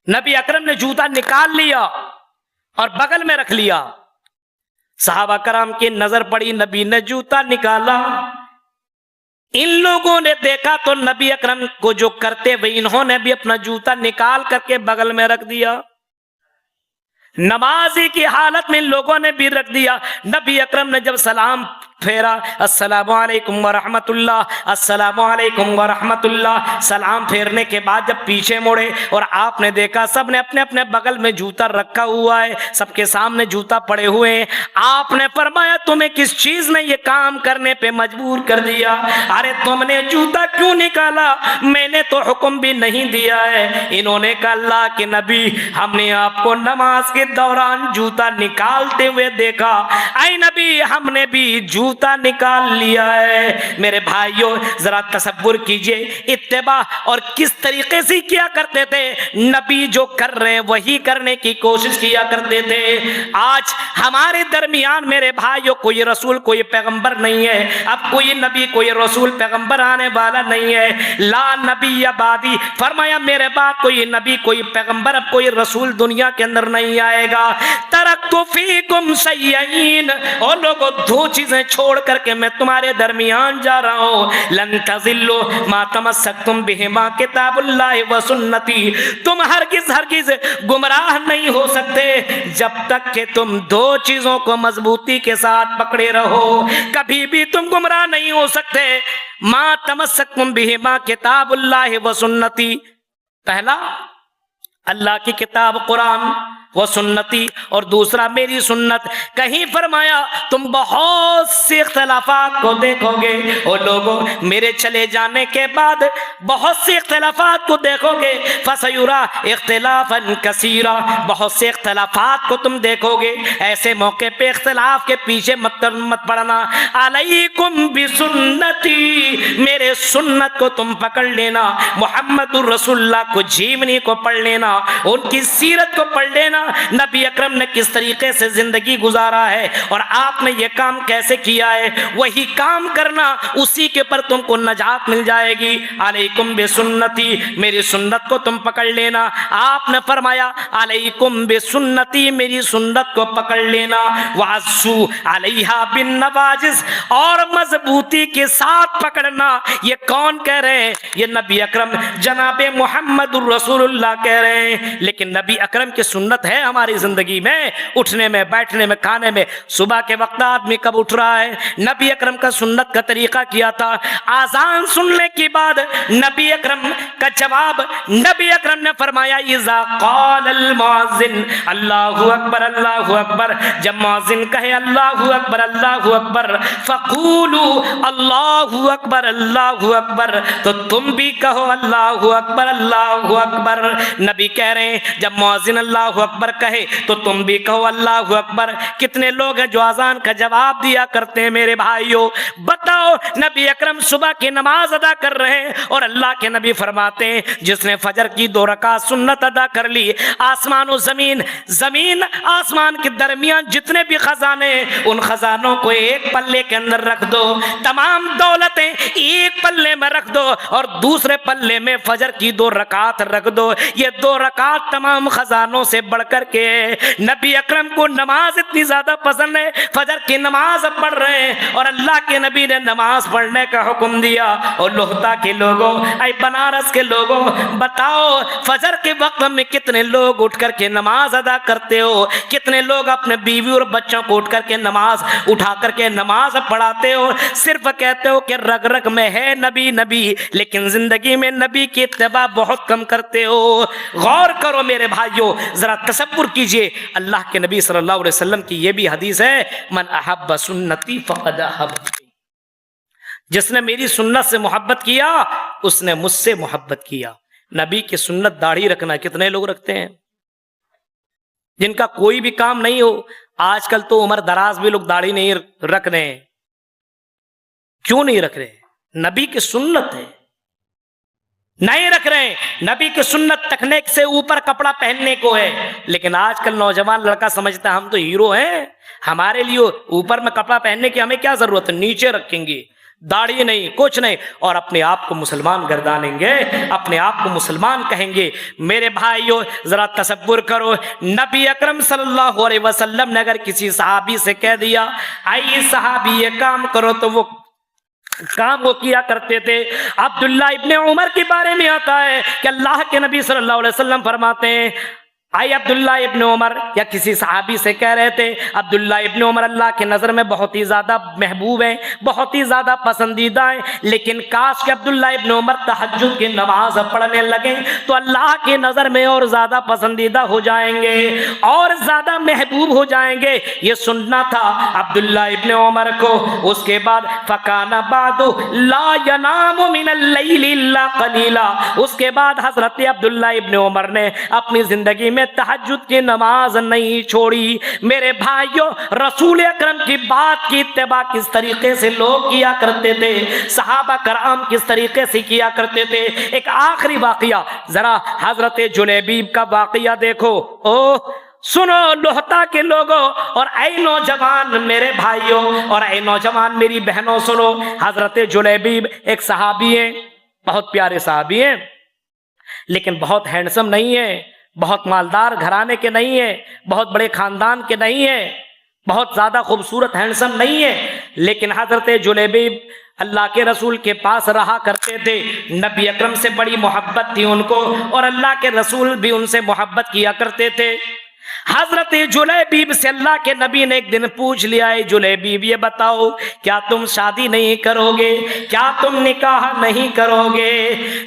Speaker 3: نبی اکرم نے جوتا نکال لیا اور بغل میں رکھ لیا۔ صحابہ کرام کی نظر پڑی، نبی نے جوتا نکالا، ان لوگوں نے دیکھا تو نبی اکرم کو جو کرتے ہوئے انہوں نے بھی اپنا جوتا نکال کر کے بغل میں رکھ دیا۔ نمازی کی حالت میں ان لوگوں نے بھی رکھ دیا۔ نبی اکرم نے جب سلام پھیرا، السلام علیکم ورحمت اللہ، السلام علیکم ورحمت اللہ، سلام پھیرنے کے بعد جب پیچھے مڑے اور آپ نے دیکھا سب نے اپنے اپنے بغل میں جوتا رکھا ہوا ہے، سب کے سامنے جوتا پڑے ہوئے ہیں، آپ نے فرمایا تمہیں کس چیز نے یہ کام کرنے پہ مجبور کر دیا؟ ارے تم نے جوتا کیوں نکالا؟ میں نے تو حکم بھی نہیں دیا ہے۔ انہوں نے کہا اللہ کے نبی، ہم نے آپ کو نماز کے دوران جوتا نکالتے ہوئے دیکھا، اے نبی ہم نے بھی جوتا نکال لیا ہے۔ میرے بھائیوں ذرا تصور کیجئے اتباع اور کس طریقے سے کیا کرتے تھے۔ نبی جو کر رہے ہیں وہی کرنے کی کوشش کیا کرتے تھے۔ آج ہمارے درمیان میرے بھائیوں کوئی رسول کوئی پیغمبر نہیں ہے، اب کوئی نبی کوئی رسول پیغمبر آنے والا نہیں ہے۔ لا نبی بعدی، فرمایا میرے بعد کوئی نبی کوئی پیغمبر اب کوئی رسول دنیا کے اندر نہیں آئے گا۔ ترکت فیکم شیئین، اور لوگوں دو چیزیں چھوڑ کر کے میں تمہارے درمیان جا رہا ہوں، لن تضلوا ما تمسکتم بہما کتاب اللہ و سنتی، تم ہرگز ہرگز گمراہ نہیں ہو سکتے جب تک کہ تم دو چیزوں کو مضبوطی کے ساتھ پکڑے رہو، کبھی بھی تم گمراہ نہیں ہو سکتے۔ ما تمسکتم بہما کتاب اللہ و سنتی، پہلا اللہ کی کتاب قرآن وہ سنتی، اور دوسرا میری سنت۔ کہیں فرمایا تم بہت سے اختلافات کو دیکھو گے، اور لوگوں میرے چلے جانے کے بعد بہت سے اختلافات کو دیکھو گے، فَسَيُرَى اختلافاً كَثِيرًا، بہت سے اختلافات کو تم دیکھو گے۔ ایسے موقع پہ اختلاف کے پیچھے مت پڑنا، علیکم بسنتی، میرے سنت کو تم پکڑ لینا، محمد الرسول اللہ کو جیونی کو پڑھ لینا، ان کی سیرت کو پڑھ لینا، نبی اکرم نے کس طریقے سے زندگی گزارا ہے اور آپ نے یہ کام کیسے کیا ہے، وہی کام کرنا، اسی کے پر تم کو نجات مل جائے گی۔ علیکم بسنتی، میری سنت کو تم پکڑ لینا۔ آپ نے فرمایا علیکم بسنتی، میری سنت کو پکڑ لینا، وعضوا علیہا بالنواجذ، اور مضبوطی کے ساتھ پکڑنا۔ یہ کون کہہ رہے ہیں؟ یہ نبی اکرم جناب محمد الرسول اللہ کہہ رہے ہیں۔ لیکن نبی اکرم کی سنت ہے ہماری زندگی میں، اٹھنے میں، بیٹھنے میں، کھانے میں۔ صبح کے وقت آدمی کب اٹھ رہا ہے؟ نبی اکرم کا سنت کا طریقہ کیا تھا؟ آذان سننے کے بعد نبی اکرم کا جواب، نبی اکرم نے فرمایا اذا قال المؤذن اللہ اکبر اللہ اکبر، جب مؤذن کہے اللہ اکبر اللہ اکبر، فقولوا اللہ اکبر اللہ اکبر، تو تم بھی کہو اللہ اکبر اللہ اکبر۔ نبی کہہ رہے ہیں جب مؤذن اللہ اکبر کہے تو تم بھی کہو اللہ اکبر۔ کتنے لوگ ہیں جو اذان کا جواب دیا کرتے ہیں؟ میرے بھائیوں بتاؤ، نبی اکرم صبح کی نماز ادا کر رہے ہیں اور اللہ کے نبی فرماتے ہیں جس نے فجر کی 2 رکعت سنت ادا کر لی، آسمان و زمین، زمین آسمان کے درمیان جتنے بھی خزانے ہیں ان خزانوں کو ایک پلے کے اندر رکھ دو، تمام دولتیں ایک پلے میں رکھ دو، اور دوسرے پلے میں فجر کی 2 رکعت رکھ دو۔ یہ 2 رکعت تمام خزانوں سے بڑھ کر کے نبی اکرم کو نماز اتنی زیادہ پسند ہے، فجر کی نماز اب پڑھ رہے ہیں اور اللہ کے نبی نے نماز پڑھنے کا حکم دیا۔ اور لوہتا کے لوگوں، اے بنارس کے لوگوں، بتاؤ فجر کے وقت میں کتنے لوگ اٹھ کر کے نماز ادا کرتے ہو؟ کتنے لوگ اپنے بیوی اور بچوں کو اٹھ کر کے نماز اٹھا کر کے نماز پڑھاتے ہو؟ صرف کہتے ہو کہ رگ رگ میں ہے نبی نبی، لیکن زندگی میں نبی کی اتباع بہت کم کرتے ہو۔ غور کرو میرے بھائیوں، ذرا تصور کیجئے، اللہ کے نبی صلی اللہ علیہ وسلم کی یہ بھی حدیث ہے، من احب سنتی فقد احبنی، جس نے میری سنت سے محبت کیا اس نے مجھ سے محبت کیا۔ نبی کی سنت داڑھی رکھنا کتنے لوگ رکھتے ہیں جن کا کوئی بھی کام نہیں ہو؟ آج کل تو عمر دراز بھی لوگ داڑھی نہیں رکھ رہے ہیں۔ کیوں نہیں رکھ رہے؟ نبی کی سنت ہے، نہیں رکھ رہے ہیں۔ نبی کی سنت تکنے سے اوپر کپڑا پہننے کو ہے، لیکن آج کل نوجوان لڑکا سمجھتا ہے ہم تو ہیرو ہیں، ہمارے لیے اوپر میں کپڑا پہننے کی ہمیں کیا ضرورت ہے، نیچے رکھیں گے، داڑھی نہیں، کچھ نہیں، اور اپنے آپ کو مسلمان گردانیں گے، اپنے آپ کو مسلمان کہیں گے۔ میرے بھائیو ذرا تصور کرو، نبی اکرم صلی اللہ علیہ وسلم نے اگر کسی صحابی سے کہہ دیا آئیے صحابی یہ کام کرو، تو وہ کام وہ کیا کرتے تھے۔ عبداللہ ابن عمر کے بارے میں آتا ہے کہ اللہ کے نبی صلی اللہ علیہ وسلم فرماتے ہیں، آئے عبداللہ ابن عمر، یا کسی صحابی سے کہہ رہے تھے عبداللہ ابن عمر اللہ کی نظر میں بہت ہی زیادہ محبوب ہیں، بہت ہی زیادہ پسندیدہ ہیں، لیکن کاش کہ عبداللہ ابن عمر تہجد کی نماز پڑھنے لگیں تو اللہ کی نظر میں اور زیادہ پسندیدہ ہو جائیں گے اور زیادہ محبوب ہو جائیں گے۔ یہ سننا تھا عبداللہ ابن عمر کو۔ اس کے بعد فَكَانَ بَعْدُ لَا يَنَامُ مِنَ اللَّيْلِ إِلَّا قَلِيلًا، اس کے بعد حضرت عبداللہ ابن عمر نے اپنی زندگی میں تہجد کی نماز نہیں چھوڑی۔ میرے بھائیوں، رسول اکرم کی بات کی اتباع کس طریقے سے لوگ کیا کرتے تھے، صحابہ کرام کس طریقے سے کیا کرتے تھے۔ ایک آخری واقعہ، ذرا حضرت جلیبیب کا واقعہ دیکھو۔ سنو لوہتا کے لوگوں اور اے نوجوان میرے بھائیوں اور اے نوجوان میری بہنوں، سنو، حضرت جلیبیب ایک صحابی ہیں، بہت پیارے صحابی ہیں، لیکن بہت ہینڈسم نہیں ہے، بہت مالدار گھرانے کے نہیں ہے، بہت بڑے خاندان کے نہیں ہے، بہت زیادہ خوبصورت ہینڈسم نہیں ہے، لیکن حضرت جلیبیب اللہ کے رسول کے پاس رہا کرتے تھے۔ نبی اکرم سے بڑی محبت تھی ان کو اور اللہ کے رسول بھی ان سے محبت کیا کرتے تھے۔ حضرت جلیبیب سے اللہ کے نبی نے ایک دن پوچھ لیا، اے جلیبیب یہ بتاؤ کیا تم شادی نہیں کرو گے، کیا تم نکاح نہیں کرو گے؟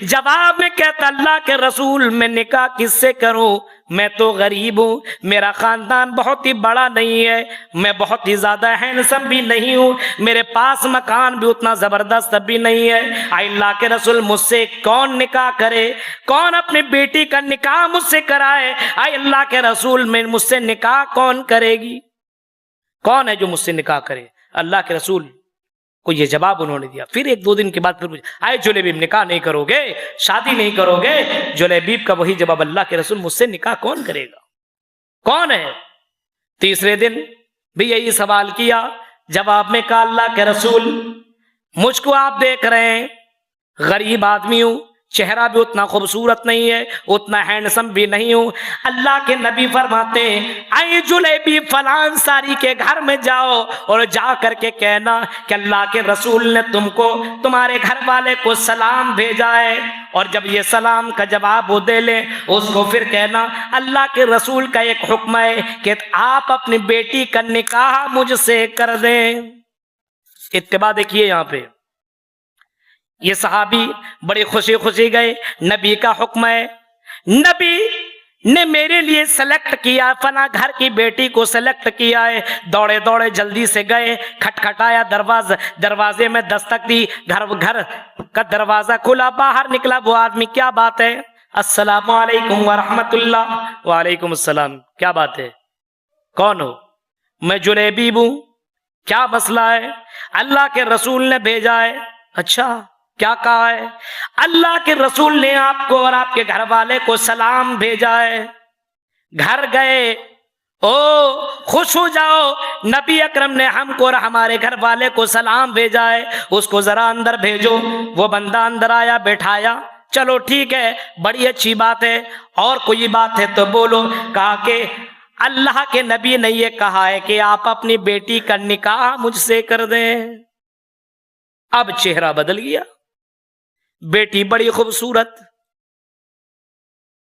Speaker 3: جواب میں کہتا اللہ کے رسول میں نکاح کس سے کروں، میں تو غریب ہوں، میرا خاندان بہت ہی بڑا نہیں ہے، میں بہت ہی زیادہ ہینڈسم بھی نہیں ہوں، میرے پاس مکان بھی اتنا زبردست بھی نہیں ہے، اے اللہ کے رسول مجھ سے کون نکاح کرے، کون اپنی بیٹی کا نکاح مجھ سے کرائے؟ اے اللہ کے رسول میں مجھ سے نکاح کون کرے گی؟ کون ہے جو مجھ سے نکاح کرے؟ اللہ کے رسول کو یہ جواب انہوں نے دیا۔ پھر ایک دو دن کے بعد پھر آئے جلیبیب نکاح نہیں کرو گے، شادی نہیں کرو گے؟ جلیبیب کا وہی جواب، اللہ کے رسول مجھ سے نکاح کون کرے گا، کون ہے؟ تیسرے دن بھی یہی سوال کیا، جواب میں کہا اللہ کے رسول مجھ کو آپ دیکھ رہے ہیں، غریب آدمی ہوں، چہرہ بھی اتنا خوبصورت نہیں ہے، اتنا ہینڈسم بھی نہیں ہوں۔ اللہ کے نبی فرماتے ہیں اے جلیبیب فلاں انصاری کے گھر میں جاؤ اور جا کر کے کہنا کہ اللہ کے رسول نے تم کو، تمہارے گھر والے کو سلام بھیجا ہے، اور جب یہ سلام کا جواب وہ دے لیں اس کو پھر کہنا اللہ کے رسول کا ایک حکم ہے کہ آپ اپنی بیٹی کا نکاح مجھ سے کر دیں۔ اتباع دیکھیے یہاں پہ، یہ صحابی بڑی خوشی خوشی گئے، نبی کا حکم ہے، نبی نے میرے لیے سلیکٹ کیا، فلاں گھر کی بیٹی کو سلیکٹ کیا ہے، دوڑے دوڑے جلدی سے گئے، کھٹکھٹایا دروازے میں دستک دی، گھر کا دروازہ کھلا، باہر نکلا وہ آدمی، کیا بات ہے؟ السلام علیکم ورحمت اللہ۔ وعلیکم السلام، کیا بات ہے؟ کون ہو؟ میں جلیبیب ہوں، کیا مسئلہ ہے؟ اللہ کے رسول نے بھیجا ہے۔ اچھا کیا کہا ہے؟ اللہ کے رسول نے آپ کو اور آپ کے گھر والے کو سلام بھیجا ہے۔ گھر گئے، خوش ہو جاؤ، نبی اکرم نے ہم کو اور ہمارے گھر والے کو سلام بھیجا ہے، اس کو ذرا اندر بھیجو۔ وہ بندہ اندر آیا، بیٹھایا، چلو ٹھیک ہے، بڑی اچھی بات ہے، اور کوئی بات ہے تو بولو۔ کہا کہ اللہ کے نبی نے یہ کہا ہے کہ آپ اپنی بیٹی کا نکاح مجھ سے کر دیں۔ اب چہرہ بدل گیا، بیٹی بڑی خوبصورت،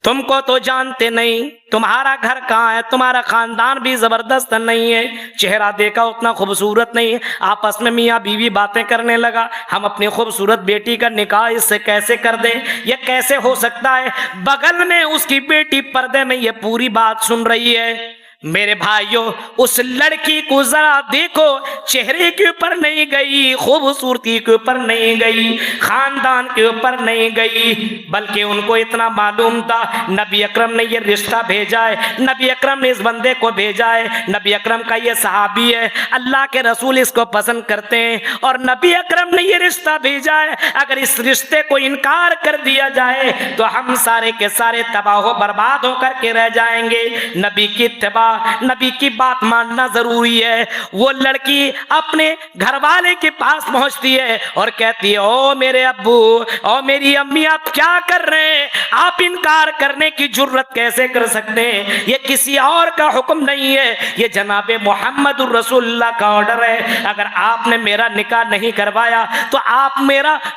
Speaker 3: تم کو تو جانتے نہیں، تمہارا گھر کہاں ہے، تمہارا خاندان بھی زبردست نہیں ہے، چہرہ دیکھا اتنا خوبصورت نہیں ہے۔ آپس میں میاں بیوی باتیں کرنے لگا، ہم اپنی خوبصورت بیٹی کا نکاح اس سے کیسے کر دیں، یہ کیسے ہو سکتا ہے؟ بغل میں اس کی بیٹی پردے میں یہ پوری بات سن رہی ہے۔ میرے بھائیوں، اس لڑکی کو ذرا دیکھو، چہرے کے اوپر نہیں گئی، خوبصورتی کے اوپر نہیں گئی، خاندان کے اوپر نہیں گئی، بلکہ ان کو اتنا معلوم تھا نبی اکرم نے یہ رشتہ بھیجا ہے، نبی اکرم نے اس بندے کو بھیجا ہے، نبی اکرم کا یہ صحابی ہے، اللہ کے رسول اس کو پسند کرتے ہیں، اور نبی اکرم نے یہ رشتہ بھیجا ہے۔ اگر اس رشتے کو انکار کر دیا جائے تو ہم سارے کے سارے تباہ و برباد ہو کر کے رہ جائیں گے۔ نبی کی اتباع، نبی کی بات ماننا ضروری ہے۔ وہ لڑکی اپنے گھر والے کے پاس پہنچتی ہے اور کہتی ہے، او میرے ابو، او میری امی، آپ کیا کر رہے ہیں؟ آپ انکار کرنے کی جرت کیسے کر سکتے ہیں؟ یہ کسی اور کا حکم نہیں ہے، یہ جناب محمد الرسول اللہ کا آرڈر ہے۔ اگر آپ نے میرا نکاح نہیں کروایا تو آپ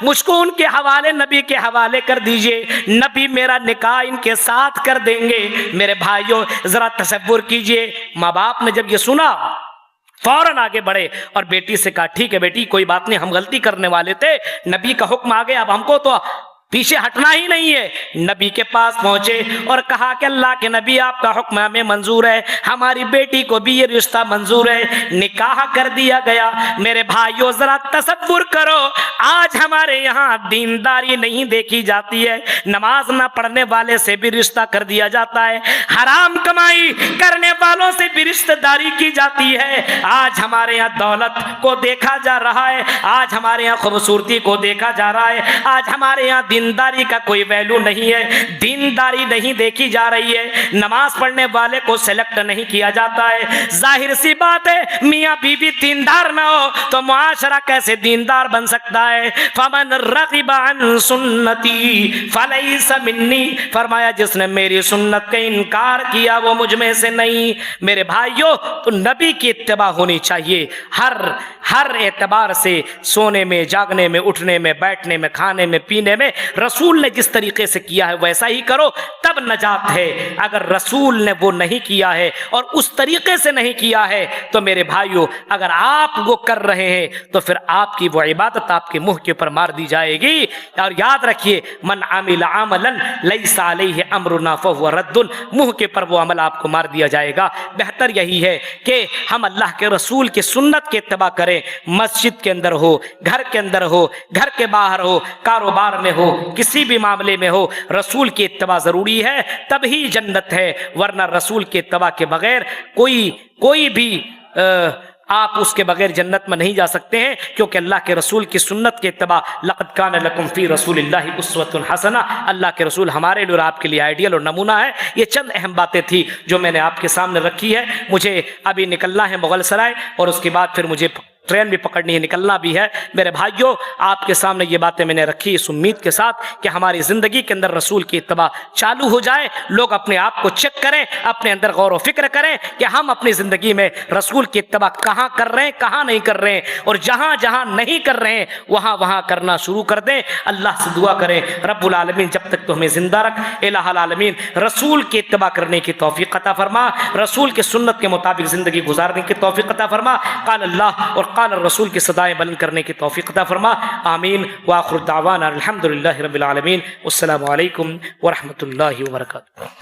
Speaker 3: مجھ کو ان کے حوالے، نبی کے حوالے کر دیجئے، نبی میرا نکاح ان کے ساتھ کر دیں گے۔ میرے بھائیوں، ذرا تصور کیجئے، ماں باپ نے جب یہ سنا فوراً آگے بڑھے اور بیٹی سے کہا، ٹھیک ہے بیٹی، کوئی بات نہیں، ہم غلطی کرنے والے تھے، نبی کا حکم آ گیا، اب ہم کو تو پیچھے ہٹنا ہی نہیں ہے۔ نبی کے پاس پہنچے اور کہا کہ اللہ کے نبی، آپ کا حکم ہمیں منظور ہے، ہماری بیٹی کو بھی یہ رشتہ منظور ہے، نکاح کر دیا گیا۔ میرے بھائیوں، ذرا تصور کرو، آج ہمارے یہاں دینداری نہیں دیکھی جاتی ہے، نماز نہ پڑھنے والے سے بھی رشتہ کر دیا جاتا ہے، حرام کمائی کرنے والوں سے بھی رشتہ داری کی جاتی ہے۔ آج ہمارے یہاں دولت کو دیکھا جا رہا ہے، آج ہمارے یہاں خوبصورتی کو دیکھا جا رہا ہے، آج ہمارے یہاں دینداری کا کوئی ویلو نہیں ہے، دینداری نہیں دیکھی جا رہی ہے، نماز پڑھنے والے کو سلیکٹ نہیں کیا جاتا ہے۔ ظاہر سی بات ہے، میاں بیوی دیندار نہ ہو تو معاشرہ کیسے دیندار بن سکتا ہے؟ فمن رغب عن سنتی فلیس منی، فرمایا جس نے میری سنت کا انکار کیا وہ مجھ میں سے نہیں۔ میرے بھائیوں، تو نبی کی اتباع ہونی چاہیے ہر اعتبار سے، سونے میں، جاگنے میں، اٹھنے میں، بیٹھنے میں، کھانے میں، پینے میں، رسول نے جس طریقے سے کیا ہے ویسا ہی کرو، تب نجات ہے۔ اگر رسول نے وہ نہیں کیا ہے اور اس طریقے سے نہیں کیا ہے تو میرے بھائیوں، اگر آپ وہ کر رہے ہیں تو پھر آپ کی وہ عبادت آپ کے منہ کے اوپر مار دی جائے گی۔ اور یاد رکھیے، من عمل عملا لیس علیہ امرنا فہو رد، منہ کے اوپر وہ عمل آپ کو مار دیا جائے گا۔ بہتر یہی ہے کہ ہم اللہ کے رسول کی سنت کے اتباع کریں، مسجد کے اندر ہو، گھر کے اندر ہو، گھر کے باہر ہو، کاروبار میں ہو، کسی بھی معاملے میں ہو، رسول کی اتباع ضروری ہے، تب ہی جنت ہے، ورنہ رسول کی اتباع کے بغیر کوئی بھی آپ اس کے بغیر جنت میں نہیں جا سکتے ہیں، کیونکہ اللہ کے رسول کی سنت کے اتباع، لقد کان لکم فی رسول اللہ اسوۃ حسنہ، اللہ کے رسول ہمارے لیے اور آپ کے لیے آئیڈیل اور نمونہ ہے۔ یہ چند اہم باتیں تھی جو میں نے آپ کے سامنے رکھی ہے۔ مجھے ابھی نکلنا ہے مغل سرائے، اور اس کے بعد پھر مجھے ٹرین بھی پکڑنی ہے، نکلنا بھی ہے۔ میرے بھائیوں، آپ کے سامنے یہ باتیں میں نے رکھی اس امید کے ساتھ کہ ہماری زندگی کے اندر رسول کی اتباع چالو ہو جائے، لوگ اپنے آپ کو چیک کریں، اپنے اندر غور و فکر کریں کہ ہم اپنی زندگی میں رسول کی اتباع کہاں کر رہے ہیں، کہاں نہیں کر رہے ہیں، اور جہاں جہاں نہیں کر رہے ہیں وہاں کرنا شروع کر دیں۔ اللہ سے دعا کریں، رب العالمین جب تک تو ہمیں زندہ رکھ، الہ العالمین رسول کی اتباع کرنے کی توفیق عطا فرما، رسول کی سنت کے مطابق زندگی گزارنے کی توفیق عطا فرما، قال اللہ اور قال الرسول کی صدائیں بلند کرنے کی توفیق عطا فرما، آمین۔ وآخر دعوانا الحمدللہ رب العالمین، والسلام علیکم ورحمۃ اللہ وبرکاتہ۔